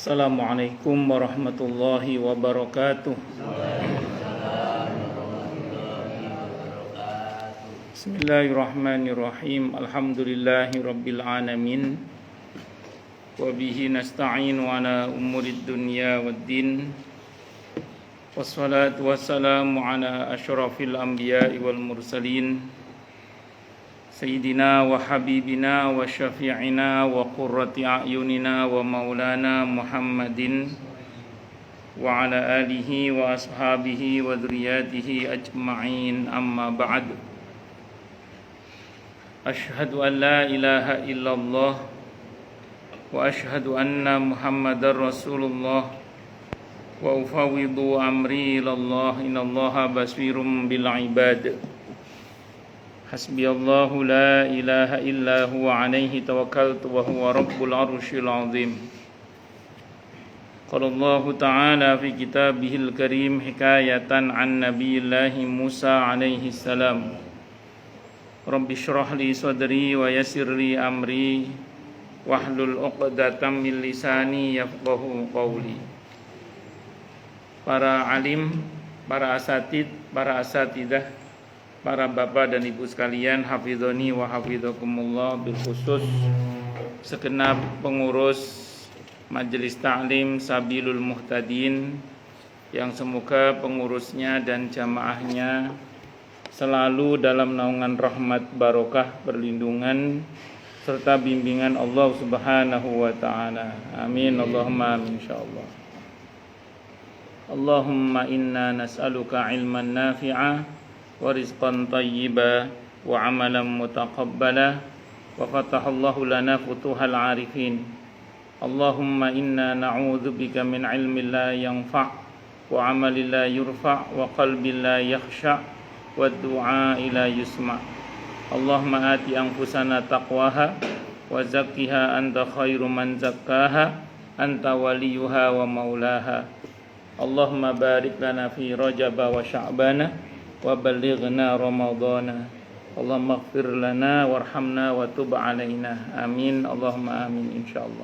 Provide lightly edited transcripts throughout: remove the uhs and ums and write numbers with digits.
Assalamualaikum warahmatullahi wabarakatuh. Bismillahirrahmanirrahim. Alhamdulillahi rabbil alamin. Wa bihi nasta'inu ala umurid dunya waddin. Wassalatu wassalamu ala asyrafil anbiya'i wal mursalin, Sayyidina wa habibina wa syafi'ina wa qurrati a'yunina wa maulana Muhammadin wa ala alihi wa ashabihi wa dzurriyyatihi ajma'in, amma ba'd. Asyhadu an la ilaha illallah wa asyhadu anna Muhammadar Rasulullah wa ufawwidu amri ilallah, innallaha basirum bil ibad. Hasbiyallahu la ilaha illa huwa alaihi tawakkaltu wa huwa rabbul arsyil azim. Qala Allah ta'ala fi kitabihil karim hikayatan an nabiyillahi Musa alaihi salam. Rabbi shrah li sadri wa yassir li amri wahlul 'uqdatam min lisani yafqahu qawli. Para alim, para asatid, para asatidah, para bapak dan ibu sekalian, hafidhoni wa hafidhakumullah, bil khusus segenap pengurus Majelis Ta'lim Sabilul Muhtadin, yang semoga pengurusnya dan jamaahnya selalu dalam naungan rahmat, barokah, perlindungan serta bimbingan Allah Subhanahu wa ta'ala. Amin, Allahumma amin, insyaallah. Allahumma inna nas'aluka ilman nafi'a wa rizqan tayyiba wa amalan mutaqabbala wa fatahallahu lana futuhal arifin. Allahumma inna na'udzubika min ilmin la yanfa' wa amalin la yurfa' wa qalbin la yakhsha' wa du'a la yusma'. Allahumma ati anfusana taqwaha wa zakkiha anta khairu man zakkaha anta waliyuha wa maulaha. Allahumma barik lana fi Rajab wa Sya'bana wa balighna Ramadana. Allahumma ighfir lana warhamna wa tub alaina. Amin, Allahumma amin, insyaallah.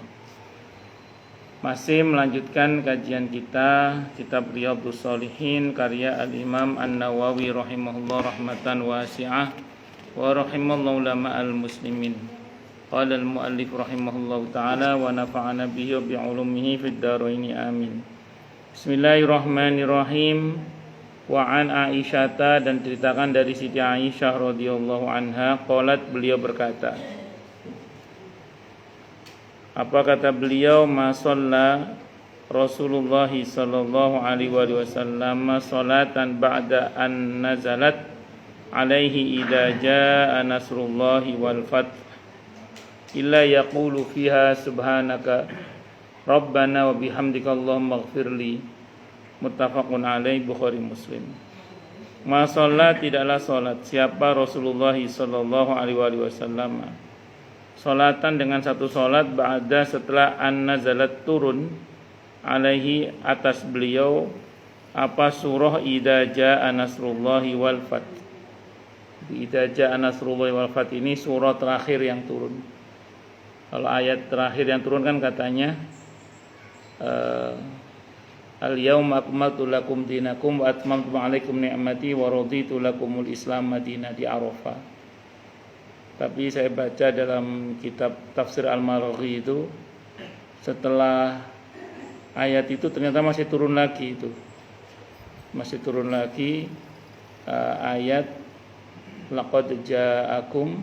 Masih melanjutkan kajian kita kitab Riyadhus Shalihin karya Al-Imam An-Nawawi rahimahullah rahmatan wasi'ah wa rahimallahu ulama al-muslimin. Qala al-muallif rahimahullahu ta'ala wa nafa'ana bihi wa bi'ulumihi fid dharaini amin. Bismillahirrahmanirrahim. Wa an Aisyata, dan ceritakan dari Siti Aisyah radhiyallahu anha, qalat, beliau berkata. Apa kata beliau? Ma shalla Rasulullah sallallahu alaihi wasallam salatan ba'da an nazalat alaihi idza jaa nasrullahi wal fath illa yaqulu fiha subhanaka rabbana wa bihamdika allahumma ighfirli. Muttafaqun alaih, Bukhari Muslim. Ma sholat, tidaklah sholat siapa Rasulullah sallallahu alaihi wasallam sholatan dengan satu sholat ba'da setelah an-nazalat turun alaihi atas beliau apa surah idza jaa nasrullahi wal fath. Idza jaa nasrullahi wal fath ini surah terakhir yang turun. Kalau ayat terakhir yang turun kan katanya al-yawma akmaltu lakum dinakum wa atmamtu 'alaikum ni'mati wa raditu lakumul Islam madinah, di Arafah. Tapi saya baca dalam kitab Tafsir Al-Maraghi itu, setelah ayat itu ternyata masih turun lagi itu. Masih turun lagi ayat laqad ja'akum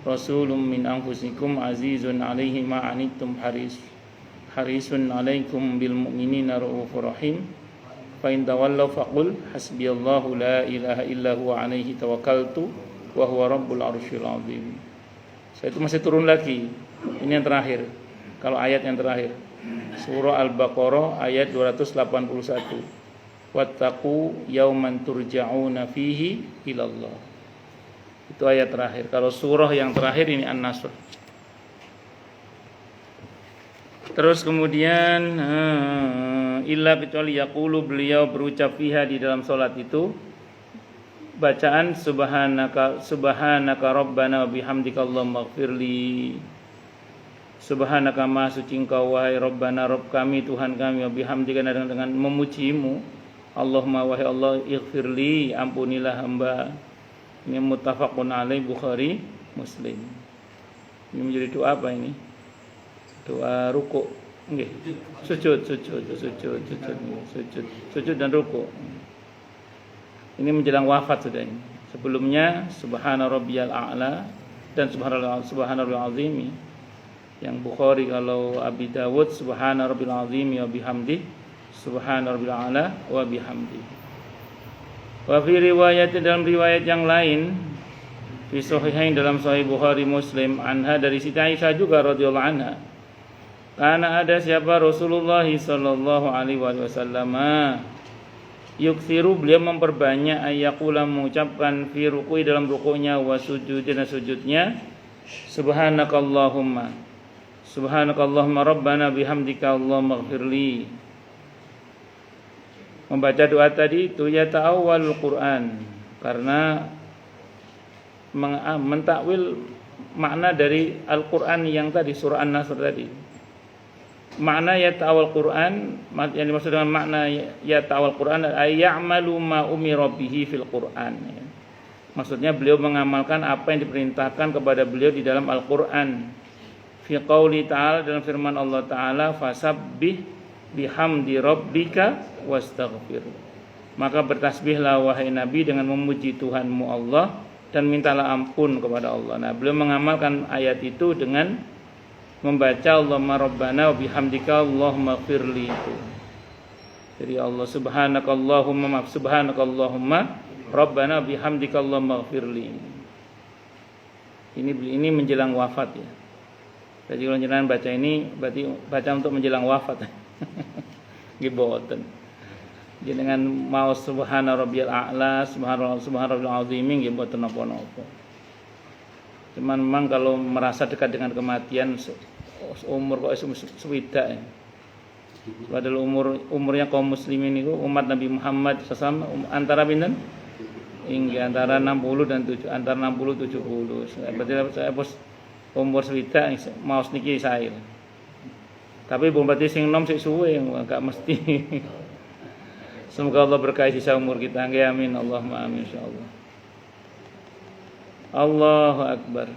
rasulun min anfusikum azizun 'alaihi ma 'anittum harisun 'alaikum bil mu'minina raufur rahim. Fa in tawallaw faqul hasbiyallahu la ilaha illa huwa 'alaihi tawakkaltu wa huwa rabbul arsyil azim. Saya itu masih turun lagi. Ini yang terakhir. Kalau ayat yang terakhir, surah Al-Baqarah ayat 281. Wattaqu yauman turja'una fihi ilallah. Itu ayat terakhir. Kalau surah yang terakhir ini An-Nasr. Terus kemudian illa, kecuali yaqulu, beliau berucap fiha, di dalam salat itu, bacaan subhanaka rabbana wa bihamdika allahumma ighfirli. Subhanaka maha suci Engkau wahai Rabbana Rabb kami Tuhan kami, wa bihamdika dengan memujimu. Allahumma wahai Allah, ighfirli ampunilah hamba. Ini muttafaqun alaih, Bukhari Muslim. Ini menjadi doa apa ini? Doa ruku'. Nggih. Sujud dan ruku'. Ini menjelang wafat sudah ini. Sebelumnya subhana rabbiyal a'la dan subhana rabbil azimi. Yang Bukhari, kalau Abi Dawud subhana rabbil azimi wa bihamdi subhana rabbil a'la wa bihamdi. Wa fi riwayat, dalam riwayat yang lain, fi sahihain dalam sahih Bukhari Muslim, anha dari Siti Aisyah juga radhiyallahu anha. Karena ada siapa Rasulullah sallallahu alaihi wasallam yuksiru, beliau memperbanyak ayyaqula mengucapkan fi ruku'i dalam ruku'nya wa sujudina sujudnya, subhanakallahumma rabbana bihamdika Allahumma ighfirli. Membaca doa tadi itu ya ta'awwalul Quran, karena mentakwil makna dari Al-Quran yang tadi, surah An-Nasr tadi. Makna ya ta'awwal Quran, yang dimaksud dengan makna ya ta'awwal Quran ay ya'malu ma umira bihi fil Quran. Maksudnya beliau mengamalkan apa yang diperintahkan kepada beliau di dalam Al-Quran. Fi qauli ta'ala, dalam firman Allah Ta'ala, fasabbih bihamdi rabbika wastaghfir. Maka bertasbihlah wahai Nabi dengan memuji Tuhanmu Allah dan mintalah ampun kepada Allah. Nah, beliau mengamalkan ayat itu dengan membaca Allahumma rabbana wa bihamdika Allahumma ighfirli itu. Jadi Allah subhanakallahumma rabbana wa bihamdika Allahumma ighfirli. Ini menjelang wafat ya. Jadi kalau jenengan baca ini berarti baca untuk menjelang wafat. Nggih boten. Jenengan mau subhana rabbiyal a'la, subhana rabbil azim nggih boten napa-napa. Cuman memang kalau merasa dekat dengan kematian, umur kok swidak ya. Padahal umurnya kaum muslimin itu umat Nabi Muhammad SAW antara pinten? Hingga antara 60 dan 70, antara 60 70. Berarti saya bos umur swidak mau niki sair. Tapi belum berarti sing nom sik suwe enggak mesti. Semoga Allah berkahi sisa umur kita. Amin, Allahumma amin insyaallah. Allahu akbar.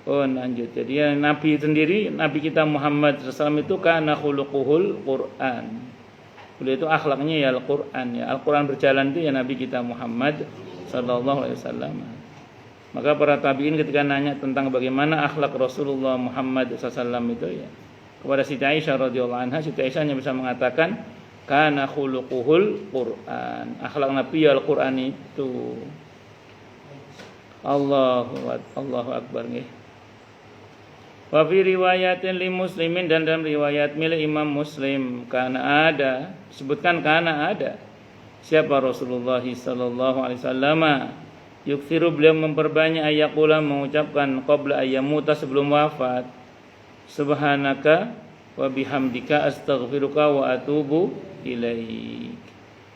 Oh, lanjut. Jadi Nabi sendiri, Nabi kita Muhammad SAW itu kana khuluquhul Quran. Beliau itu akhlaknya ya Al-Quran ya. Al-Quran berjalan itu ya Nabi kita Muhammad sallallahu alaihi wasallam. Maka para tabi'in ketika nanya tentang bagaimana akhlak Rasulullah Muhammad SAW itu ya, kepada Siti Aisyah radhiyallahu anha, Siti Aisyah hanya bisa mengatakan kana khuluquhul Quran. Akhlak Nabi ya Al-Quran itu. Allahu akbar nggih. Wa fi riwayatin li muslimin, dan dalam riwayat milik Imam Muslim, kana ada, sebutkan kana ada siapa Rasulullah sallallahu alaihi wasallam yukthiru, beliau memperbanyak ayaqula mengucapkan qabla ayyamuta, sebelum wafat, subhanaka wa bihamdika astaghfiruka wa atubu ilaik.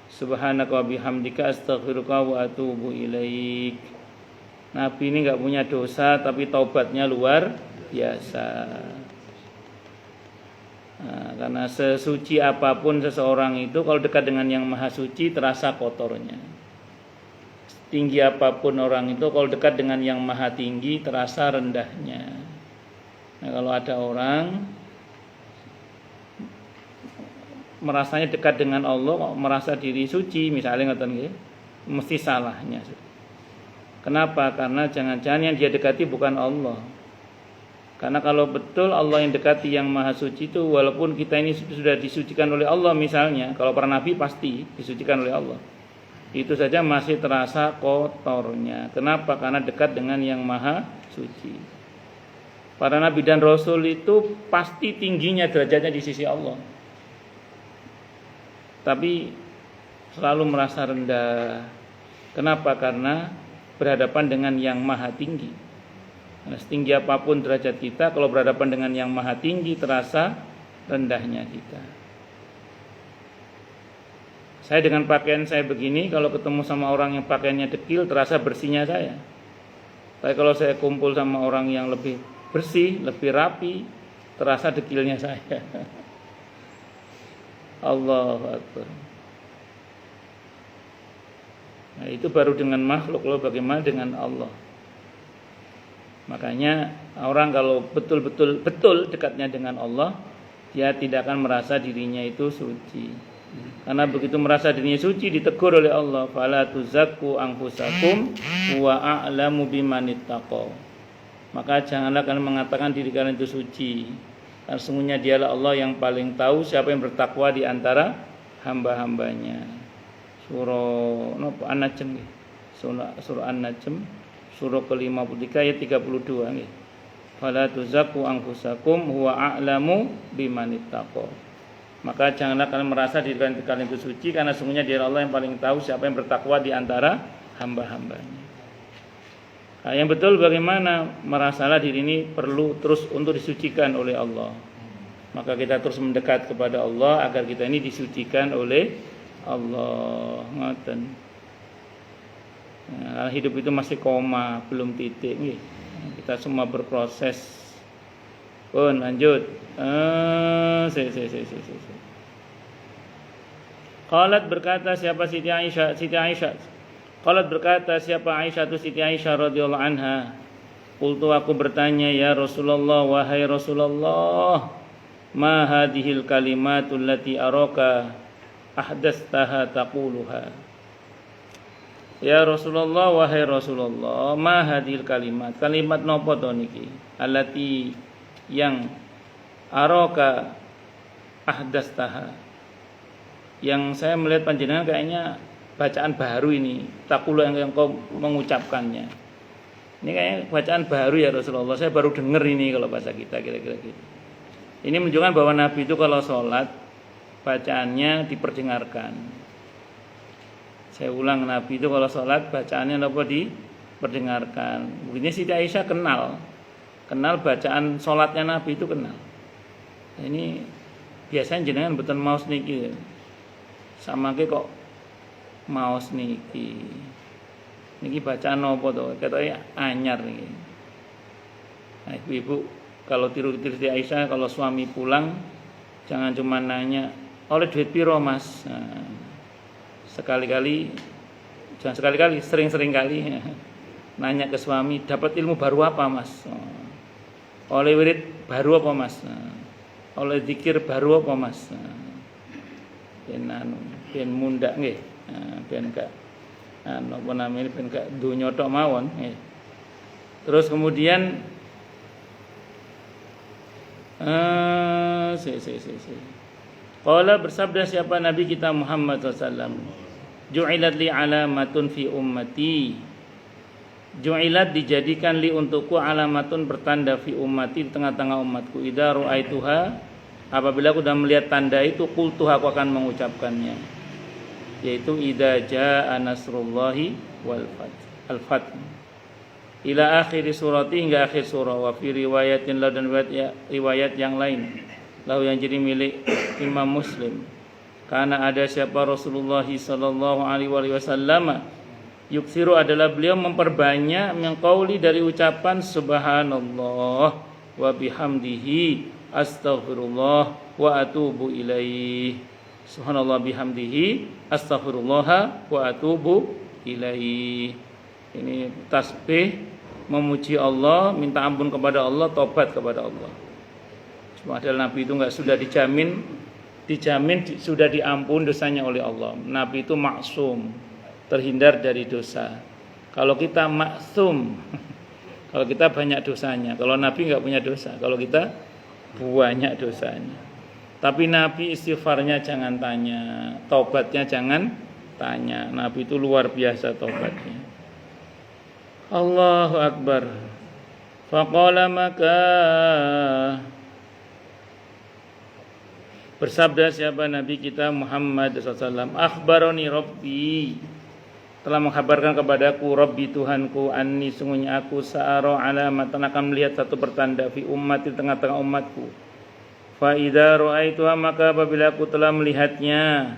Subhanaka wa bihamdika astaghfiruka wa atubu ilaik. Nabi ini enggak punya dosa tapi taubatnya luar biasa. Nah, karena sesuci apapun seseorang itu, kalau dekat dengan yang maha suci terasa kotornya. Tinggi apapun orang itu, kalau dekat dengan yang maha tinggi terasa rendahnya. Nah, kalau ada orang merasanya dekat dengan Allah, merasa diri suci misalnya, ngoten nggih, mesti salahnya. Kenapa? Karena jangan-jangan yang dia dekati bukan Allah. Karena kalau betul Allah yang dekati yang maha suci itu, walaupun kita ini sudah disucikan oleh Allah misalnya, kalau para nabi pasti disucikan oleh Allah, itu saja masih terasa kotornya. Kenapa? Karena dekat dengan yang maha suci. Para nabi dan rasul itu pasti tingginya derajatnya di sisi Allah, tapi selalu merasa rendah. Kenapa? Karena berhadapan dengan yang maha tinggi. Nah, setinggi apapun derajat kita, kalau berhadapan dengan yang maha tinggi terasa rendahnya kita. Saya dengan pakaian saya begini, kalau ketemu sama orang yang pakaiannya dekil terasa bersihnya saya. Tapi kalau saya kumpul sama orang yang lebih bersih, lebih rapi, terasa dekilnya saya. Allahu Akbar. Nah, itu baru dengan makhluk loh, bagaimana dengan Allah. Makanya orang kalau betul dekatnya dengan Allah, dia tidak akan merasa dirinya itu suci. Karena begitu merasa dirinya suci, ditegur oleh Allah, fala tuzakku anfusakum wa a'lamu bimanittaqo. Maka janganlah kalian mengatakan diri kalian itu suci, karena sesungguhnya dialah Allah yang paling tahu siapa yang bertakwa di antara hamba-hambanya. Surah An-Najm, surah An-Najm, surah ke-53 ayat 32 nggih. Fala tuzakku anfusakum huwa a'lamu bimanittaqo. Maka janganlah kalian merasa diri kalian itu suci, karena sesungguhnya dia Allah yang paling tahu siapa yang bertakwa di antara hamba-hambanya. Nah, yang betul bagaimana merasalah diri ini perlu terus untuk disucikan oleh Allah. Maka kita terus mendekat kepada Allah agar kita ini disucikan oleh Allah. Ngoten. Nah, hidup itu masih koma, belum titik nih. Kita semua berproses. Pun lanjut. Qalat berkata siapa Siti Aisyah? Qalat berkata siapa Aisyah itu Siti Aisyah radhiyallahu anha. Qultu aku bertanya, ya Rasulullah, wahai Rasulullah, ma hadhil kalimatul lati araka ahdastaha taquluha. Ya Rasulullah, wahai Rasulullah, ma hadhil kalimat nopo to niki? Allati yang araka ahdastaha, yang saya melihat panjenengan kayaknya bacaan baru ini, takulu yang kau mengucapkannya. Ini kayaknya bacaan baru ya Rasulullah, saya baru dengar ini kalau bahasa kita kira-kira gitu. Ini menunjukkan bahwa Nabi itu kalau sholat bacaannya diperdengarkan. Saya ulang, Nabi itu kalau sholat bacaannya apa diperdengarkan. Mungkin Siti Aisyah kenal bacaan sholatnya Nabi itu kenal. Nah, ini biasanya jenengan mboten maos niki. Samangke kok maos niki. Niki bacaan apa to? Ketoke anyar niki. Nah, ibu-ibu kalau tiru-tiru Siti Aisyah kalau suami pulang jangan cuma nanya, "Oleh duit piro, Mas?" Nah, sering-sering kali nanya ke suami, "Dapat ilmu baru apa, Mas?" Oleh wirid baru apa, Mas? Oleh zikir baru apa, Mas? Ben mundak nggih. Ben gak apa namanya, ben gak donya tok mawon nggih. Terus kemudian Qala bersabda siapa Nabi kita Muhammad SAW, ju'ilat li alamatun fi ummati. Ju'ilat dijadikan li untukku alamatun bertanda fi ummati di tengah-tengah umatku. Idza ra'aituha, apabila aku sudah melihat tanda itu, qultu aku akan mengucapkannya. Yaitu idza jaa nasrullahi wal fath. Ila akhir surati, hingga akhir surah. Wa fi riwayatin la, dan riwayat yang lain. Lahu yang jadi milik Imam Muslim. Karena ada siapa Rasulullah sallallahu alaihi wasallam, yuksiru adalah beliau memperbanyak min qauli dari ucapan subhanallah wa bihamdihi astaghfirullah wa atubu ilaih. Subhanallah bihamdihi astaghfirullah wa atubu ilaih. Ini tasbih, memuji Allah, minta ampun kepada Allah, tobat kepada Allah. Cuma adalah Nabi itu sudah dijamin sudah diampun dosanya oleh Allah. Nabi itu maksum, terhindar dari dosa. Kalau kita maksum, kalau kita banyak dosanya. Kalau Nabi enggak punya dosa, kalau kita banyak dosanya. Tapi Nabi istighfarnya jangan tanya, taubatnya jangan tanya. Nabi itu luar biasa taubatnya. Allahu Akbar. Faqala maka bersabda siapa Nabi kita Muhammad SAW, akhbaroni Rabbi, telah menghabarkan kepadaku Rabbi Tuhanku, anni sungguhnya aku sa'ara alamatan akan melihat satu pertanda fi umat di tengah-tengah umatku. Fa idza ra'aituha, maka apabila aku telah melihatnya,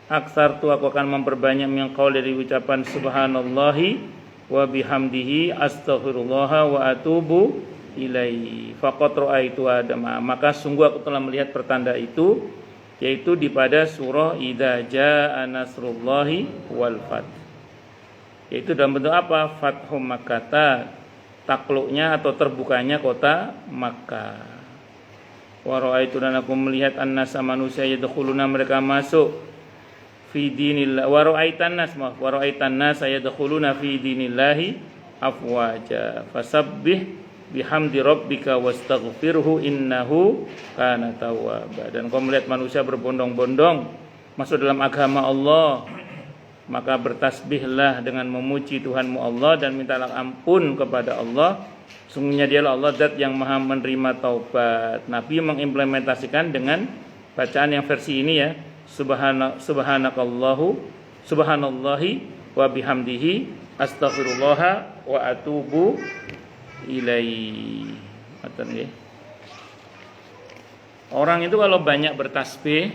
aksartu aku akan memperbanyak min qaul dari ucapan subhanallahi wa bihamdihi astaghfirullah wa atubu ilaihi faqad ra'aitu adama, maka sungguh aku telah melihat pertanda itu, yaitu di pada surah idza jaa nasrullahi wal fath, yaitu dalam bentuk apa? Fathum Makkah, takluknya atau terbukanya kota Makkah. Wa ra'aitu, dan aku melihat annasa manusia yadkhuluna, mereka masuk fi dinillah, wa ra'aitan nas yadkhuluna fi dinillahi afwaja fasabbih bihamdi rabbika wastaghfirhu innahu kana tawwaba. Dan kau melihat manusia berbondong-bondong masuk dalam agama Allah, maka bertasbihlah dengan memuji Tuhanmu Allah dan mintalah ampun kepada Allah. Sungguhnya dialah Allah zat yang maha menerima taubat. Nabi mengimplementasikan dengan bacaan yang versi ini ya, subhanallahi wa bihamdihi astaghfirullah wa atubu ilaihi. Orang itu kalau banyak bertasbih,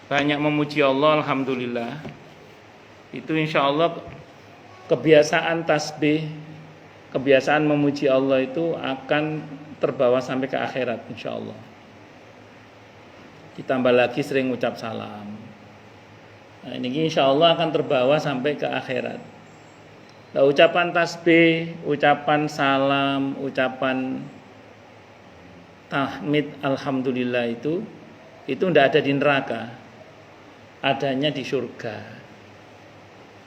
banyak memuji Allah, alhamdulillah, itu insya Allah kebiasaan tasbih, kebiasaan memuji Allah itu akan terbawa sampai ke akhirat insya Allah. Ditambah lagi sering ucap salam, nah, ini insya Allah akan terbawa sampai ke akhirat. Nah, ucapan tasbih, ucapan salam, ucapan tahmid alhamdulillah itu tidak ada di neraka, adanya di surga.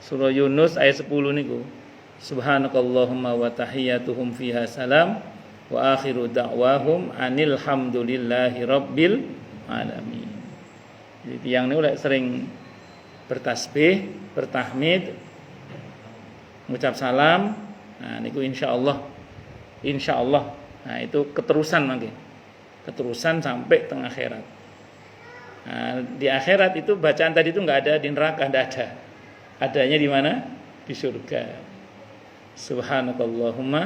Surah Yunus ayat 10 niku, subhanakallahumma wa tahiyyatuhum fiha salam wa akhiru da'wahum anil hamdulillahi rabbil alamin. Jadi yang ini udah sering bertasbih, bertahmid, mengucap salam, nah niku insyaallah, nah itu keterusan lagi, keterusan sampai tengah akhirat. Nah, di akhirat itu bacaan tadi itu nggak ada di neraka, nggak ada, adanya di mana? Di surga. Subhanakallahumma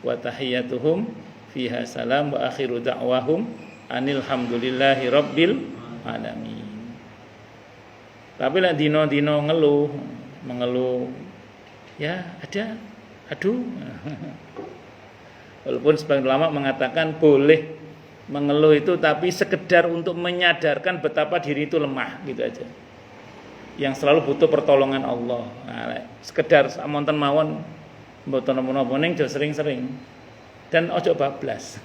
wa tahiyyatuhum fiha salam wa akhiru da'wahum anil hamdulillahi rabbil alamin. Tapi lah dino-dino mengeluh ya ada, aduh. Walaupun sebagian ulama mengatakan boleh mengeluh itu, tapi sekedar untuk menyadarkan betapa diri itu lemah gitu aja, yang selalu butuh pertolongan Allah. Nah, sekedar samonten mawon mboten napa-napa ning jo sering-sering dan ojo bablas.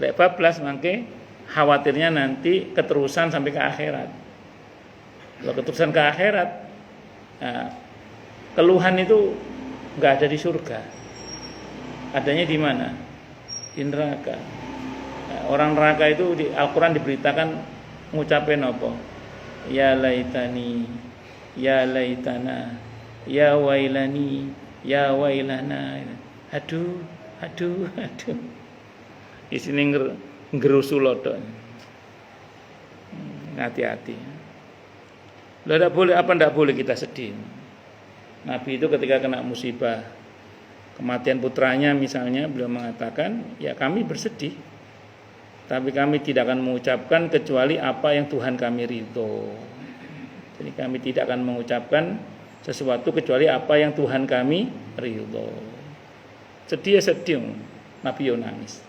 Lek bablas mangke khawatirnya nanti keterusan sampai ke akhirat. Kalau keterusan ke akhirat, nah, keluhan itu enggak ada di surga. Adanya di mana? Di neraka. Nah, orang neraka itu di Al-Qur'an diberitakan ngucapin apa? Ya laitani, ya laitana, ya wailani, ya wailana. Aduh. Di sini ngerusul lodok. Hati-hati. Lah enggak boleh, apa enggak boleh kita sedih. Nabi itu ketika kena musibah kematian putranya misalnya, beliau mengatakan, ya kami bersedih, tapi kami tidak akan mengucapkan kecuali apa yang Tuhan kami ridho. Jadi kami tidak akan mengucapkan sesuatu kecuali apa yang Tuhan kami ridho. Sedih ya sedih, Nabi yo nangis.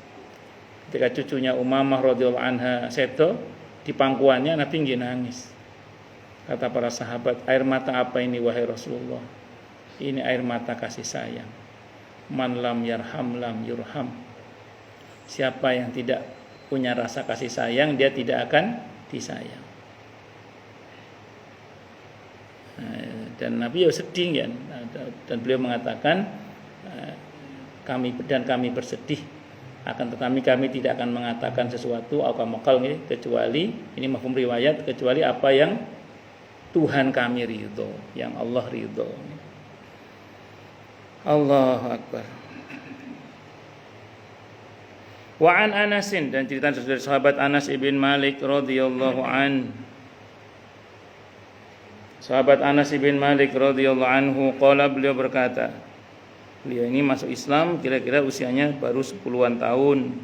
Ketika cucunya Umamah radhiyallahu anha sedo di pangkuannya, Nabi nggih nangis. Kata para sahabat, air mata apa ini wahai Rasulullah? Ini air mata kasih sayang. Man lam yarham lam yurham. Siapa yang tidak punya rasa kasih sayang, dia tidak akan disayang. Dan Nabi ya sedih kan, dan beliau mengatakan kami bersedih, akan tetapi kami tidak akan mengatakan sesuatu kecuali, ini mafhum riwayat, kecuali apa yang Tuhan kami ridho, yang Allah ridho. Allahu Akbar. Wa an Anasin, dan cerita dari sahabat Anas ibn Malik radhiyallahu an. Sahabat Anas ibn Malik radhiyallahu anhu qala, beliau berkata, beliau ini masuk Islam kira-kira usianya baru 10-an tahun.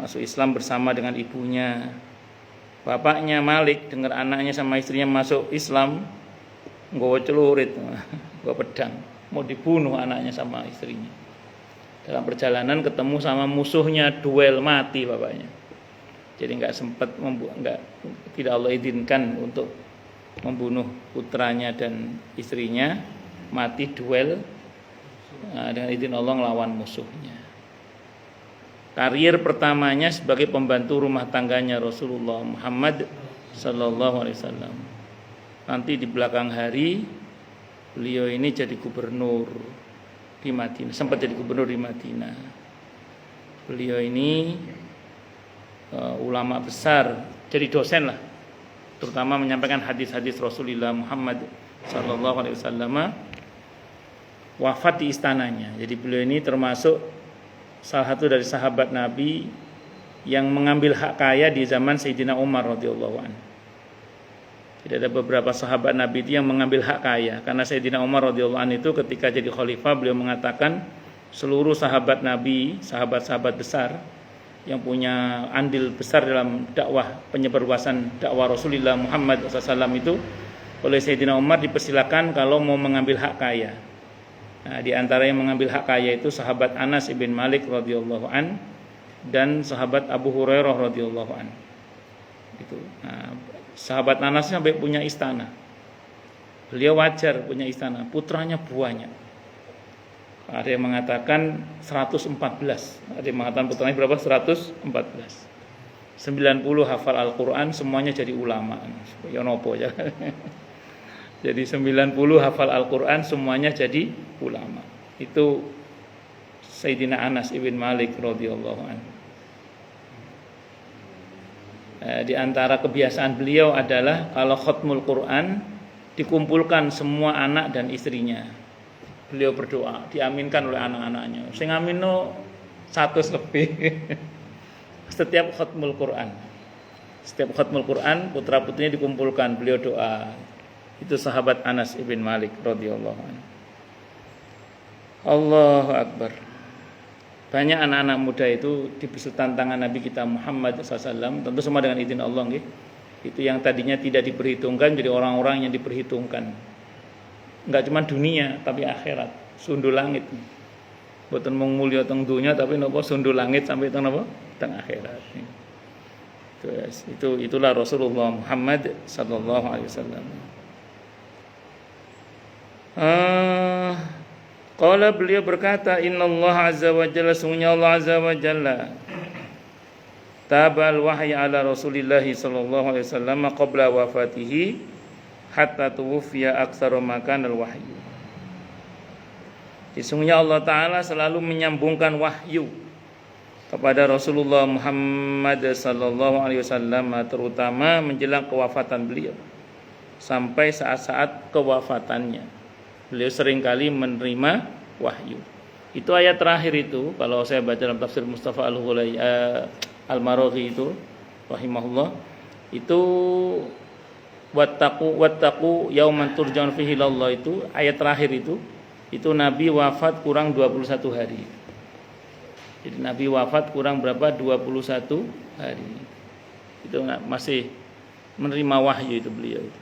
Masuk Islam bersama dengan ibunya. Bapaknya Malik dengar anaknya sama istrinya masuk Islam, nggawa celurit, nggawa pedang, mau dibunuh anaknya sama istrinya. Dalam perjalanan ketemu sama musuhnya, duel, mati bapaknya. Jadi tidak Allah izinkan untuk membunuh putranya dan istrinya, mati duel dengan izin Allah ngelawan musuhnya. Karier pertamanya sebagai pembantu rumah tangganya Rasulullah Muhammad sallallahu alaihi wasallam. Nanti di belakang hari beliau ini jadi gubernur di Madinah, sempat jadi gubernur di Madinah. Beliau ini ulama besar, jadi dosen lah, terutama menyampaikan hadis-hadis Rasulullah Muhammad sallallahu alaihi wasallam. Wafat di istananya. Jadi beliau ini termasuk salah satu dari sahabat Nabi yang mengambil hak kaya di zaman Sayyidina Umar radhiyallahu anhu. Jadi ada beberapa sahabat Nabi itu yang mengambil hak kaya, karena Sayyidina Umar radhiyallahu anhu itu ketika jadi khalifah beliau mengatakan seluruh sahabat Nabi, sahabat-sahabat besar yang punya andil besar dalam dakwah penyebarluasan dakwah Rasulullah Muhammad SAW itu oleh Sayyidina Umar dipersilakan kalau mau mengambil hak kaya. Nah, di antara yang mengambil hak kaya itu sahabat Anas ibn Malik radhiyallahu an dan sahabat Abu Hurairah radhiyallahu an. Gitu. Nah, sahabat Anas sampai punya istana. Beliau wajar punya istana, putranya banyak. Ada yang mengatakan 114, ada yang mengatakan putranya berapa? 114. 90 hafal Al-Qur'an, semuanya jadi ulama. Ya nopo ya. Jadi 90 hafal Al-Qur'an, semuanya jadi ulama. Itu Sayyidina Anas ibn Malik radhiyallahu anhu. Di antara kebiasaan beliau adalah kalau khatmul Quran dikumpulkan semua anak dan istrinya. Beliau berdoa, diaminkan oleh anak-anaknya. Sing amino 100 lebih. Setiap khatmul Quran. Setiap khatmul Quran putra-putrinya dikumpulkan, beliau doa. Itu sahabat Anas ibn Malik radhiyallahu anhu. Allahu akbar. Banyak anak-anak muda itu diberi tantangan Nabi kita Muhammad SAW, tentu semua dengan izin Allah nggih. Itu yang tadinya tidak diperhitungkan jadi orang-orang yang diperhitungkan. Enggak cuma dunia tapi akhirat, sundul langit. Boten mung mulya teng dunya tapi napa sundul langit sampai teng napa? Teng akhirat. Itulah Rasulullah Muhammad sallallahu alaihi wasallam. Qala beliau berkata, innallaha azza wa jalla, sungguhnya Allah azza wa jalla tabal wahyi ala Rasulillah sallallahu alaihi wasallam qabla wafatihi hatta tuwfiya aktsaru makanal wahyu. Sesungguhnya Allah taala selalu menyambungkan wahyu kepada Rasulullah Muhammad sallallahu alaihi wasallam, terutama menjelang kewafatan beliau sampai saat-saat kewafatannya. Beliau seringkali menerima wahyu. Itu ayat terakhir itu, kalau saya baca dalam tafsir Mustafa Al-Maraghi itu rahimahullah, itu wattaqu yauman turja'un fihi ilallah, itu ayat terakhir itu Nabi wafat kurang 21 hari. Jadi Nabi wafat kurang berapa? 21 hari. Itu masih menerima wahyu itu beliau itu.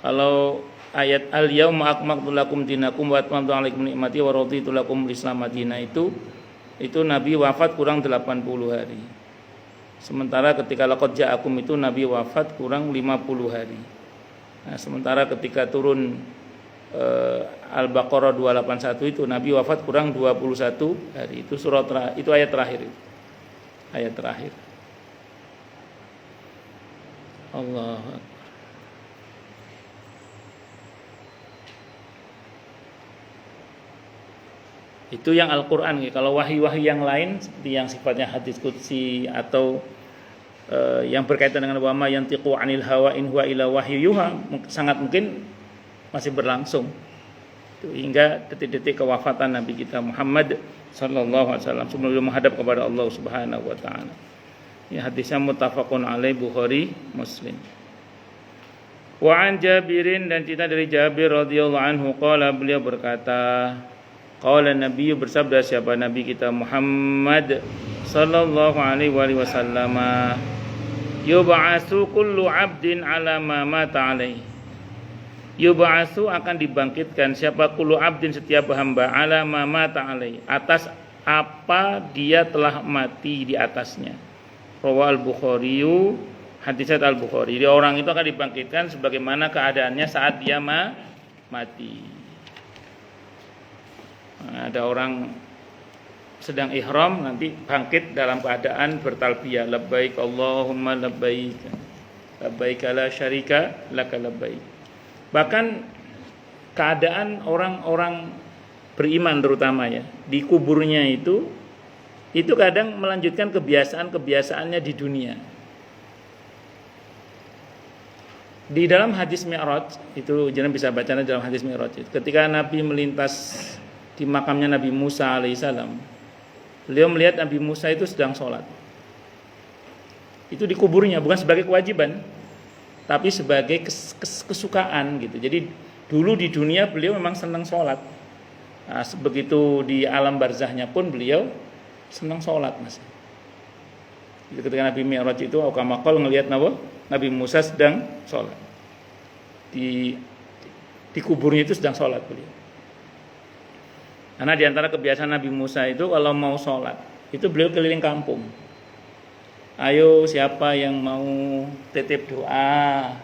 Kalau ayat al-yauma akmaltu lakum dinakum wa atmamtu 'alaikum ni'mati wa raditu lakum al-islam madinah, itu Nabi wafat kurang 80 hari. Sementara ketika laqad ja'akum itu Nabi wafat kurang 50 hari. Nah, sementara ketika turun Al-Baqarah 281 itu Nabi wafat kurang 21 hari. Itu itu ayat terakhir itu. Ayat terakhir. Allahu Akbar. Itu yang Al-Quran. Kalau wahyu-wahyu yang lain seperti yang sifatnya hadis qudsi atau yang berkaitan dengan wama yantiqu 'anil hawa in huwa illa wahyu yuha, sangat mungkin masih berlangsung hingga detik-detik kewafatan Nabi kita Muhammad sallallahu alaihi wasallam sebelum beliau menghadap kepada Allah Subhanahu wa taala. Ya, hadisnya muttafaqun alaih, Bukhari Muslim. Wa an Jabirin, dan cerita dari Jabir radhiyallahu anhu, qala, beliau berkata, qala Nabi, bersabda siapa Nabi kita Muhammad sallallahu alaihi wasallam, yub'atsu kullu 'abdin 'ala ma mata alaihi. Yub'atsu akan dibangkitkan siapa kullu abdin setiap hamba ala ma mata alai atas apa dia telah mati di atasnya. Rawal Bukhari, hadis Al-Bukhari. Jadi orang itu akan dibangkitkan sebagaimana keadaannya saat dia mati. Nah, ada orang sedang ihram nanti bangkit dalam keadaan bertalbiyah labbaik Allahumma labbaik labbaik la syarika laka labbaik. Bahkan keadaan orang-orang beriman terutama ya di kuburnya itu kadang melanjutkan kebiasaan-kebiasaannya di dunia. Di dalam hadis Mi'raj itu jangan bisa bacanya dalam hadis Mi'raj itu. Ketika Nabi melintas di makamnya Nabi Musa alaihissalam, beliau melihat Nabi Musa itu sedang sholat. Itu di kuburnya, bukan sebagai kewajiban, tapi sebagai kesukaan gitu. Jadi dulu di dunia beliau memang senang sholat. Nah, begitu di alam barzahnya pun beliau senang sholat mas. Jadi ketika Nabi Mi'raj itu Aukamakol ngelihat Nabi Musa sedang sholat. Di kuburnya itu sedang sholat beliau. Karena di antara kebiasaan Nabi Musa itu kalau mau sholat itu beliau keliling kampung. Ayo siapa yang mau titip doa.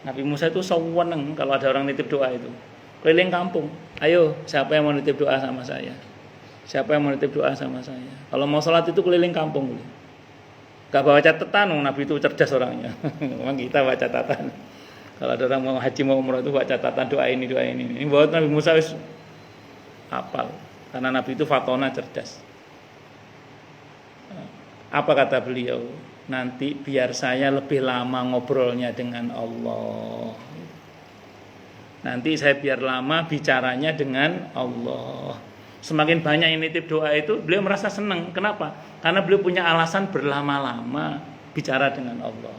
Nabi Musa itu seneng kalau ada orang nitip doa itu. Keliling kampung. Ayo siapa yang mau nitip doa sama saya. Siapa yang mau nitip doa sama saya. Kalau mau sholat itu keliling kampung beliau. Gak bawa catatan, Nabi itu cerdas orangnya. Memang kita baca catatan. Kalau ada orang mau haji mau umrah itu baca catatan doa ini. Ini buat Nabi Musa wis hafal, karena Nabi itu fatona cerdas. Apa kata beliau? Nanti biar saya lebih lama ngobrolnya dengan Allah. Nanti saya biar lama bicaranya dengan Allah. Semakin banyak yang nitip doa itu, beliau merasa senang. Kenapa? Karena beliau punya alasan berlama-lama bicara dengan Allah.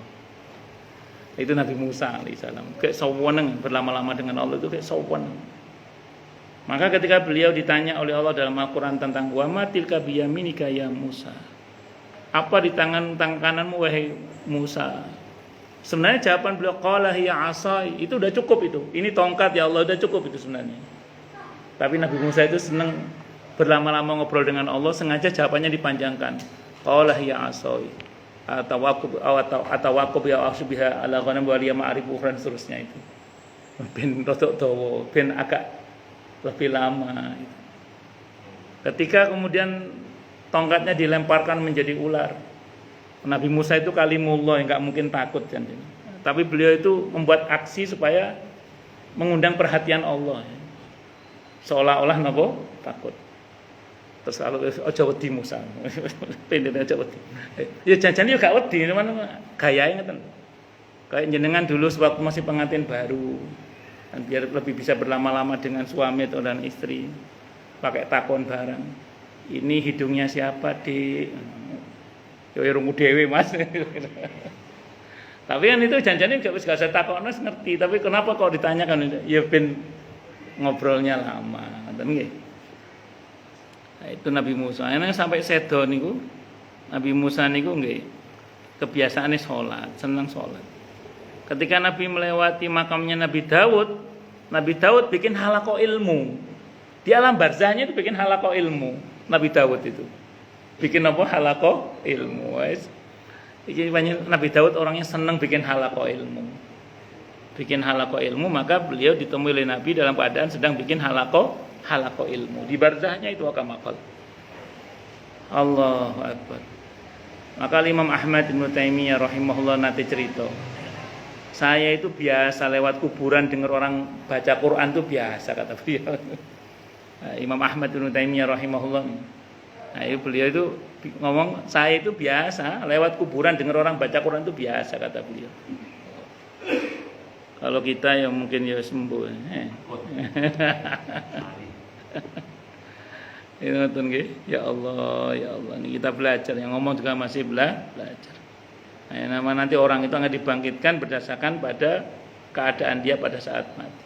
Itu Nabi Musa alaihissalam. Kayak saweneng berlama-lama dengan Allah itu kayak saweneng. Maka ketika beliau ditanya oleh Allah dalam Al-Quran tentang wa ma tilka biyaminika ya Musa, apa di tangan kananmu wahai Musa? Sebenarnya jawaban beliau qala hiya asai, itu udah cukup itu. Ini tongkat ya Allah, udah cukup itu sebenarnya. Tapi Nabi Musa itu senang berlama-lama ngobrol dengan Allah, sengaja jawabannya dipanjangkan. Qala hiya asai atawaqub ya asbiha ala ghanam wa liya ma'rifu dan seterusnya itu. Ben rodok dawa, ben agak lebih lama. Ketika kemudian tongkatnya dilemparkan menjadi ular, Nabi Musa itu kalimullah, nggak mungkin takut kan. Tapi beliau itu membuat aksi supaya mengundang perhatian Allah, seolah-olah takut. Terus kalau aja wedi Musa, pendek aja wedi. Ya jangan yo gak wedi, cuman gayae ngeten. Kayak jenengan dulu sewaktu masih pengantin baru. Dan biar lebih bisa berlama-lama dengan suami atau dan istri, pakai takon bareng. Ini hidungnya siapa dik? Yo rungu dewe mas. Tapi kan itu janjinya gak usah takon ngerti. Tapi kenapa kok ditanyakan? Ya ben ngobrolnya lama, nggih. Nah, itu Nabi Musa. Enak sampai sedo niku. Nabi Musa niku nggih kebiasaane sholat, senang sholat. Ketika Nabi melewati makamnya Nabi Daud bikin halaqah ilmu. Di alam barzahnya itu bikin halaqah ilmu. Nabi Daud itu bikin apa? Halaqah ilmu. Nabi Daud orangnya senang bikin halaqah ilmu. Bikin halaqah ilmu, maka beliau ditemui oleh Nabi dalam keadaan sedang bikin halaqah ilmu. Di barzahnya itu akamakal. Allahu Akbar. Maka Imam Ahmad bin Taimiyah rahimahullah nanti cerita. Saya itu biasa lewat kuburan dengar orang baca Quran itu biasa, kata beliau. Imam Ahmad bin Taimiyah rahimahullah. Nah, beliau itu ngomong, saya itu biasa lewat kuburan dengar orang baca Quran itu biasa, kata beliau. Kalau kita ya mungkin ya sembuh. Ini nonton nggih. Ya Allah, ya Allah. Ini kita belajar, yang ngomong juga masih belajar. Nah, nama nanti orang itu akan dibangkitkan berdasarkan pada keadaan dia pada saat mati.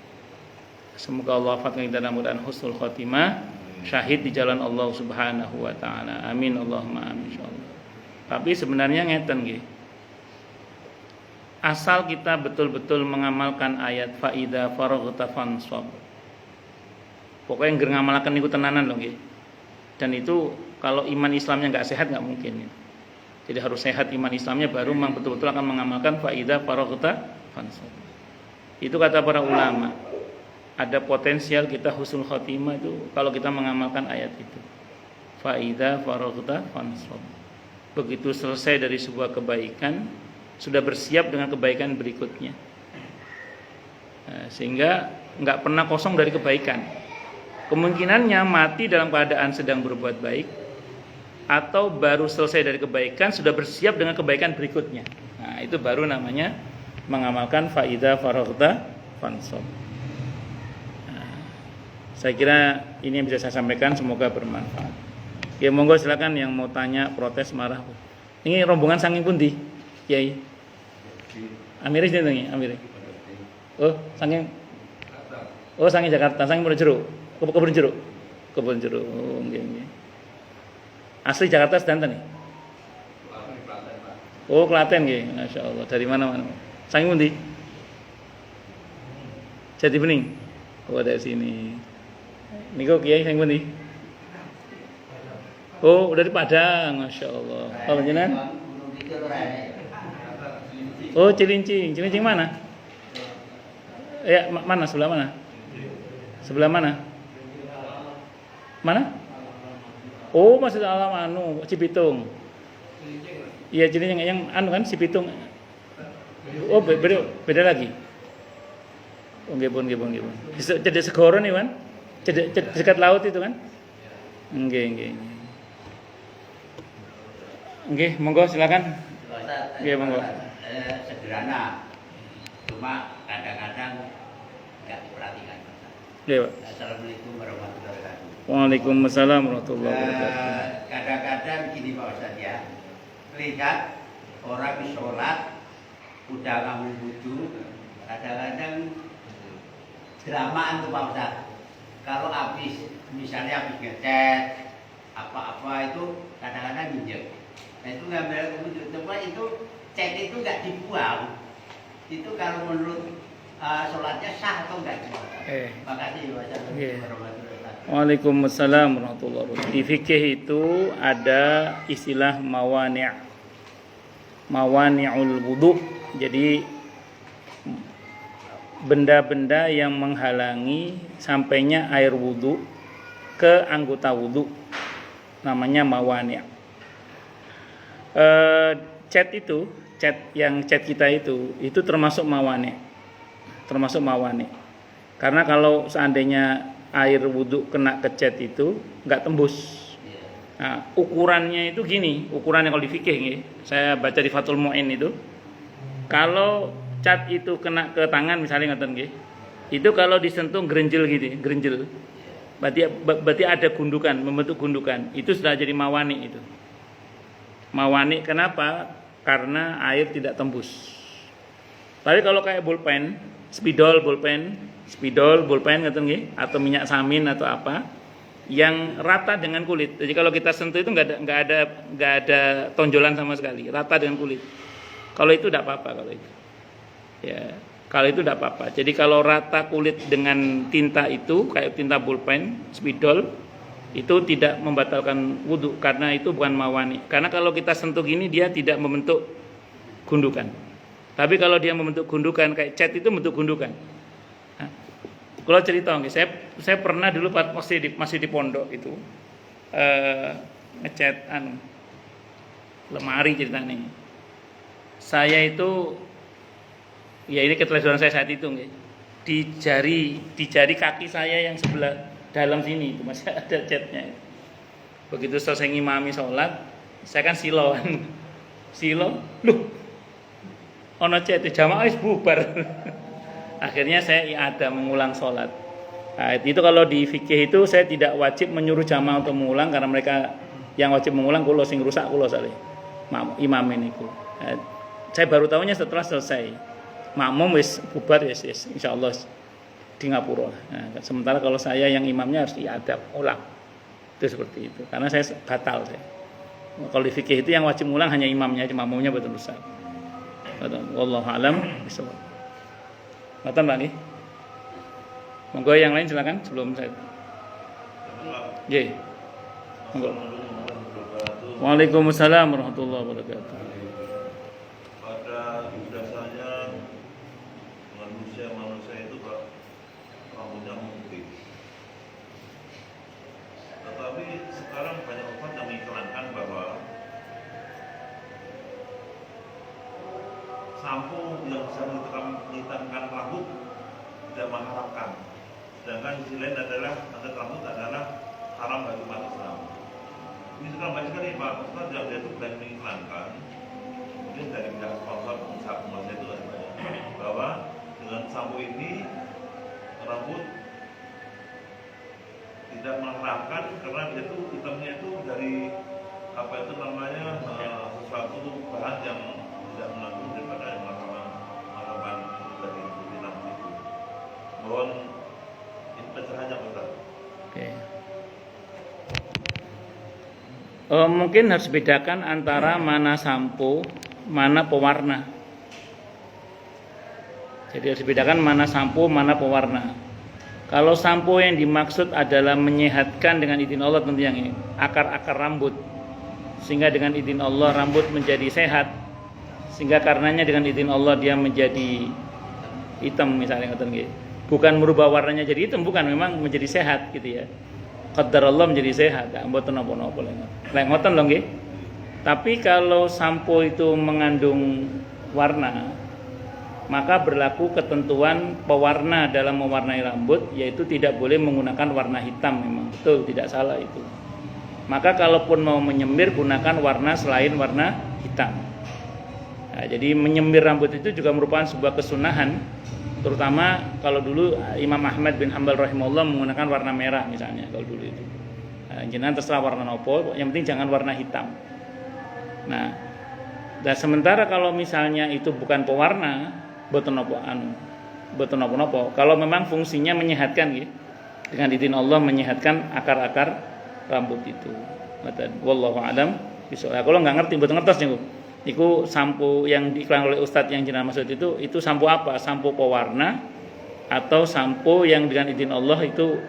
Semoga Allah wafatkan kita dalam keadaan husnul khotimah, syahid di jalan Allah Subhanahu wa taala. Amin Allahumma amin insyaallah. Tapi sebenarnya ngeten nggih. asal kita betul-betul mengamalkan ayat faida faraghta fansab. Pokoknya yang ngamalkan itu tenanan loh nggih. Dan itu kalau iman Islamnya nggak sehat nggak mungkin. Jadi harus sehat iman Islamnya baru memang betul-betul akan mengamalkan faida faraghta fansab. Itu kata para ulama. Ada potensial kita husnul khotimah itu kalau kita mengamalkan ayat itu. Faida faraghta fansab. Begitu selesai dari sebuah kebaikan, sudah bersiap dengan kebaikan berikutnya. Sehingga nggak pernah kosong dari kebaikan. Kemungkinannya mati dalam keadaan sedang berbuat baik, atau baru selesai dari kebaikan sudah bersiap dengan kebaikan berikutnya. Nah, itu baru namanya mengamalkan faida faraghta fansab. Nah, saya kira ini yang bisa saya sampaikan, semoga bermanfaat. Ya monggo silakan yang mau tanya, protes, marah. Ini rombongan saking pundi? Kiai. Amiri sini nih, Amiri. Oh, saking Jakarta, saking Purwokerto. Kebun jeruk. Oh, nggih. Asli Jakarta sedanten nih. Oh, Klaten nggih. Masyaallah. Dari mana-mana. Saking pundi? Jati Bening. Oh, dari sini. Niku Kiai saking pundi? Oh, dari Padang. Masyaallah. Oh, jenengan? Oh, Cilincing. Cilincing mana? Ya, mana? Sebelah mana? Sebelah mana? Mana? Oh, maksud alam Cibitung. Iya, Cilincing yang kan Cibitung. Oh, beda lagi. Oh, nggih pun. Cedek segoro nih, kan? Cedek dekat laut itu kan? Nggih. Nggih, monggo silakan. Nggih, monggo. Sederhana. Cuma kadang-kadang enggak diperhatikan. Nggih, Pak. Assalamualaikum warahmatullahi wabarakatuh. Waalaikumsalam warahmatullahi wabarakatuh. Kadang-kadang gini Pak Ustadz ya, lihat orang sholat udah ngambil wudhu, kadang-kadang dramaan tuh Pak Ustadz. Kalau misalnya habis ngecat apa-apa itu kadang-kadang nginjek. Nah itu ngambil wudhu, coba itu cat itu nggak dibuang. Itu kalau menurut sholatnya sah atau enggak? Makasih wassalamualaikum warahmatullahi wabarakatuh. Waalaikumsalam warahmatullahi wabarakatuh. Di fikih itu ada istilah mawani'ul wudu. Jadi benda-benda yang menghalangi sampainya air wudu ke anggota wudu namanya mawani'. Cat kita itu termasuk mawani'. Karena kalau seandainya air wudhu kena ke cat itu nggak tembus. Nah, ukurannya itu gini, ukurannya kalau di fikih nih, saya baca di Fathul Mu'in itu, kalau cat itu kena ke tangan misalnya ngoten nggih, itu kalau disentuh gerenjel gitu, berarti ada gundukan, membentuk gundukan, itu sudah jadi mawani itu. Mawani kenapa? Karena air tidak tembus. Tapi kalau kayak spidol bolpen ngoten nggih, atau minyak samin atau apa yang rata dengan kulit. Jadi kalau kita sentuh itu nggak ada tonjolan sama sekali, rata dengan kulit. Kalau itu tidak apa-apa kalau itu. Ya, kalau itu tidak apa-apa. Jadi kalau rata kulit dengan tinta itu kayak tinta bolpen, spidol itu tidak membatalkan wudhu karena itu bukan mawani. Karena kalau kita sentuh gini dia tidak membentuk gundukan. Tapi kalau dia membentuk gundukan kayak cat itu membentuk gundukan. Kalau cerita, saya pernah dulu masih di pondok itu ngecat lemari ceritanya. Saya itu, ya ini keteledoran saya saat itu, di jari kaki saya yang sebelah dalam sini itu masih ada catnya. Begitu selesai ngimami sholat, saya kan silo, loh, ono cat jamaah wis bubar. Akhirnya saya mengulang sholat. Nah, itu kalau di fikih itu saya tidak wajib menyuruh jamaah untuk mengulang karena mereka yang wajib mengulang kulo sing rusak kulo saleh. Imam ini nah, saya baru tahunya setelah selesai. Makmum wis bubar wis insyaallah di ngapura. Nah, sementara kalau saya yang imamnya harus diadab ulang. Itu seperti itu. Karena saya batal saya. Kalau di fikih itu yang wajib mengulang hanya imamnya, makmumnya betul rusak. Wallahu alam bisawab. Ngoten Pak nggih. Monggo yang lain silakan sebelum saya. Nggih. Monggo. Waalaikumsalam warahmatullahi wabarakatuh. Pada dasarnya manusia itu Pak, rambutnya memutih. Tetapi sekarang banyak orang yang mengiklankan bahwa sampo yang bisa menghitamkan rambut tidak mengharapkan. Sedangkan sisi lain adalah angkat rambut adalah haram bagi umat Islam. Ini sekarang banyak sekali Pak, Ustaz yang dia itu berani mengiklankan, mungkin dari pihak sponsor pengusaha itu ada, bahwa dengan sampo ini rambut tidak mengharapkan karena dia itu hitamnya itu dari apa itu namanya sesuatu bahan yang tidak mengandung daripada yang harapan dari hitam itu. Mohon ini pencerahannya Ustaz. Oke. Mungkin harus bedakan antara mana sampo, mana pewarna. Jadi harus bedakan mana sampo, mana pewarna. Kalau sampo yang dimaksud adalah menyehatkan dengan izin Allah tentu yang ini, akar-akar rambut, sehingga dengan izin Allah rambut menjadi sehat, sehingga karenanya dengan izin Allah dia menjadi hitam misalnya, bukan merubah warnanya jadi hitam, bukan, memang menjadi sehat gitu ya. Qadar Allah menjadi sehat, mboten napa-napa lek ngoten lho nggih. Tapi kalau sampo itu mengandung warna, maka berlaku ketentuan pewarna dalam mewarnai rambut, yaitu tidak boleh menggunakan warna hitam. Memang betul, tidak salah itu. Maka kalaupun mau menyemir, gunakan warna selain warna hitam. Nah, jadi menyemir rambut itu juga merupakan sebuah kesunahan, terutama kalau dulu Imam Ahmad bin Hanbal rahimahullah menggunakan warna merah misalnya kalau dulu itu. Nah, jenengan terserah warna nopo, yang penting jangan warna hitam. Nah, dan sementara kalau misalnya itu bukan pewarna, boten nopo. Kalau memang fungsinya menyehatkan gitu. Dengan izin Allah menyehatkan akar-akar rambut itu. Wallahu a'lam bishawab. Kalau nggak ngerti boten ngertos niku. Niku sampo yang diiklan oleh Ustadz yang jenengan maksud itu sampo apa? Sampo pewarna atau sampo yang dengan izin Allah itu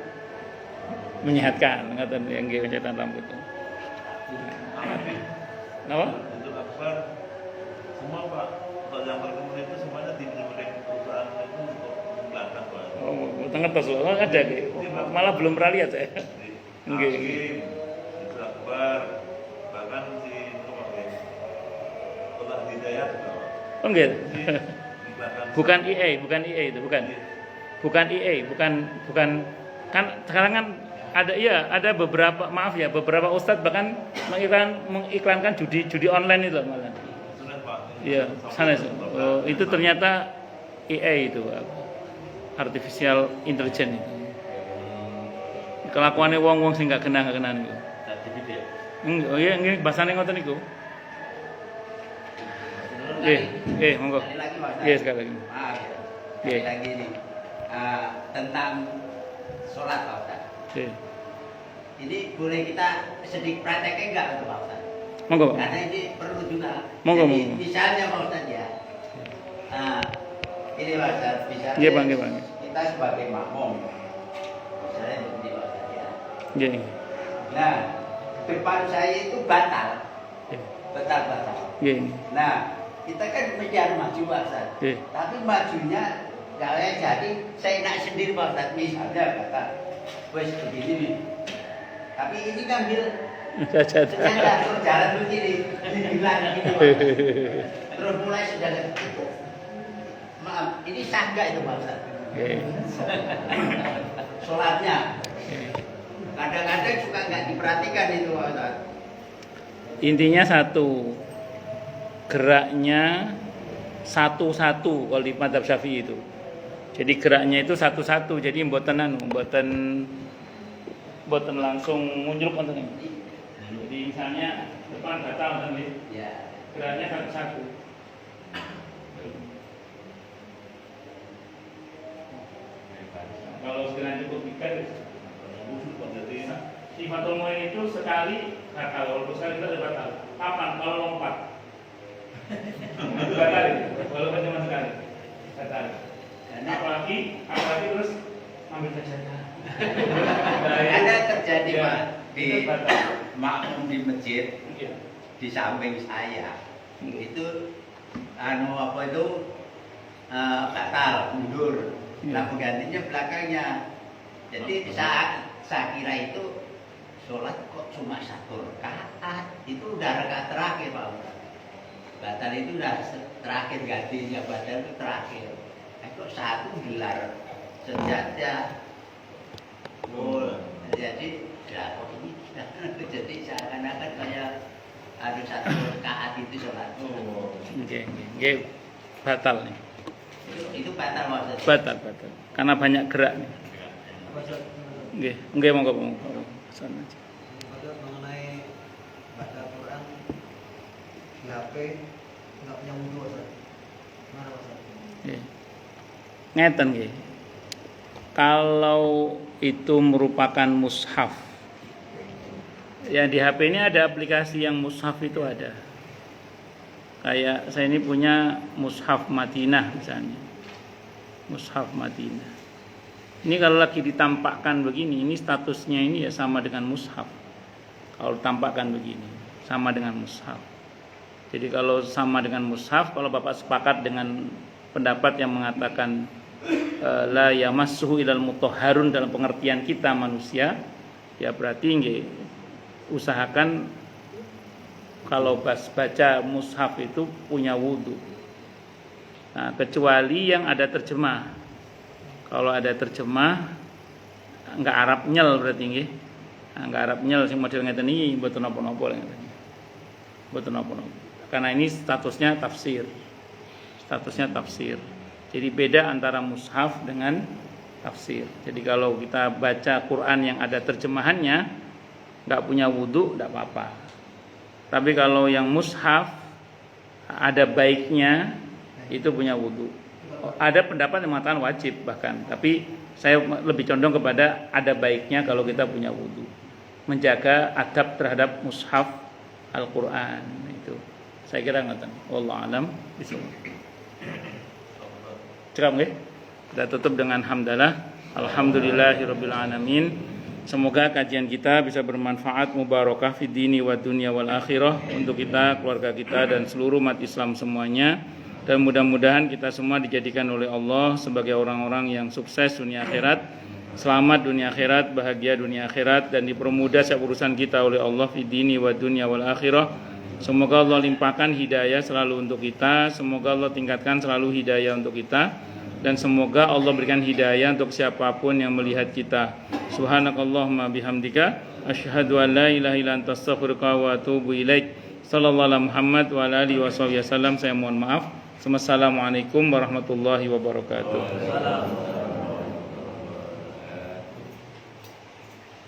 menyehatkan, ngaten yang menyehatkan rambut itu. Napa? Untuk akbar semua Pak, untuk yang berkemen itu semuanya dimiliki perusahaan itu untuk mengiklankan Pak. Boten ngertos loh, ada gitu. Malah belum pernah lihat saya. Nggih. Itu akbar bahkan si Hidayat juga. Oh enggak. Bukan EA itu, bukan. Bukan EA, bukan kan sekarang kan ada beberapa, maaf ya, beberapa ustadz bahkan mengiklankan judi online itu malah. Iya, sana. Oh, itu ternyata EA itu, artificial intelligence itu. Kelakuannya wong-wong sing gak kenal itu. Oh iya, nggih bahasane ngoten niku. Monggo. Iya sekali lagi. Maaf ya. Lagi ini tentang sholat Pak Ustaz. Ini boleh kita sedikit prakteknya enggak untuk Pak Ustaz? Monggo Pak. Karena ini perlu juga. Monggo. Misalnya Pak Ustaz ya. Ini Pak Ustaz, misalnya Iya Bang. kita sebagai makmum. Misalnya seperti Pak Ustaz ya. Iya. Nah, depan saya itu batal. Batal. Iya. Nah, kita kan mesti harus maju Pak Ustaz. Tapi majunya kalau jadi saya nak sendiri Pak Ustaz, misalnya kata wes begini nih. Tapi ini kan ternyata terus jalan begini, dibilang gitu Pak. Terus mulai sejalan itu. Maaf, ini sah nggak itu Pak Ustaz? Sholatnya. Kadang-kadang suka nggak diperhatikan itu Pak Ustaz. Intinya satu, geraknya satu-satu kalau di madzhab Syafi'i itu. Jadi geraknya itu satu-satu, jadi mboten langsung munculuk ngoten. Jadi misalnya depan batal ngoten nggih. Ya. Geraknya satu-satu. Kalau segera cukup pikir sifatul mu'in itu sekali batal, kalau sekali kita batal. Kapan? Kalau lompat. Batal itu. walaupun cuma sekali. Batal. Karena Apalagi terus ambil sajadah. ada terjadi Ya, Pak di itu batal. makmum di masjid Iya. di samping saya itu batal mundur. Iya. Lah penggantinya belakangnya. Jadi saat saya kira itu sholat kok cuma 1 rakaat, itu udah rakaat terakhir Pak Ustaz. Batal itu udah terakhir, gantinya batal itu terakhir. Kok satu gelar sejadah. Oh. Jadi ya kok ini jadi seakan-akan kayak ada 1 rakaat itu sholat. Oh. Nggih, batal nih. Itu batal maksudnya. Batal. Karena banyak gerak nih. Nggih, monggo. Sana aja. Maksud mengenai baca Quran di HP nggak punya wudhu Ustaz. Gimana Ustaz? Nggih. Ngeten nggih. Kalau itu merupakan mushaf. Ya di HP ini ada aplikasi yang mushaf itu ada. Kayak saya ini punya mushaf Madinah misalnya. Mushaf Madinah. Ini kalau lagi ditampakkan begini, ini statusnya ini ya sama dengan mushaf. Kalau ditampakkan begini, sama dengan mushaf. Jadi kalau sama dengan mushaf, kalau Bapak sepakat dengan pendapat yang mengatakan la yamassuhu ilal mutahharun dalam pengertian kita manusia, ya berarti nggih usahakan kalau baca mushaf itu punya wudu. Nah, kecuali yang ada terjemah. Kalau ada terjemah enggak Arab nyel berarti nggih. Enggak Arab nyel sing model ngeten iki mboten napa-napa ngeten. Mboten napa-napa. Karena ini statusnya tafsir. Jadi beda antara mushaf dengan tafsir. Jadi kalau kita baca Quran yang ada terjemahannya enggak punya wudu enggak apa-apa. Tapi kalau yang mushaf ada baiknya itu punya wudu. Ada pendapat yang mengatakan wajib bahkan, tapi saya lebih condong kepada ada baiknya kalau kita punya wudu, menjaga adab terhadap mushaf Al-Quran itu. Saya kira ngoten. Wallahu alam. Bismillah. Cukup nggih? Kita tutup dengan hamdalah. Alhamdulillahirabbil alamin. Semoga kajian kita bisa bermanfaat, mubarakah fid dini wa dunya wal akhirah untuk kita, keluarga kita dan seluruh umat Islam semuanya. Dan mudah-mudahan kita semua dijadikan oleh Allah sebagai orang-orang yang sukses dunia akhirat, selamat dunia akhirat, bahagia dunia akhirat, dan dipermudah setiap urusan kita oleh Allah fi dini wa dunya wal akhirah. Semoga Allah limpahkan hidayah selalu untuk kita, semoga Allah tingkatkan selalu hidayah untuk kita, dan semoga Allah berikan hidayah untuk siapapun yang melihat kita. Subhanakallahumma bihamdika asyhadu an la ilaha illa anta astaghfiruka wa atubu ilaik. Sallallahu alaihi Muhammad wa ala alihi wasallam. Saya mohon maaf. Assalamualaikum warahmatullahi wabarakatuh.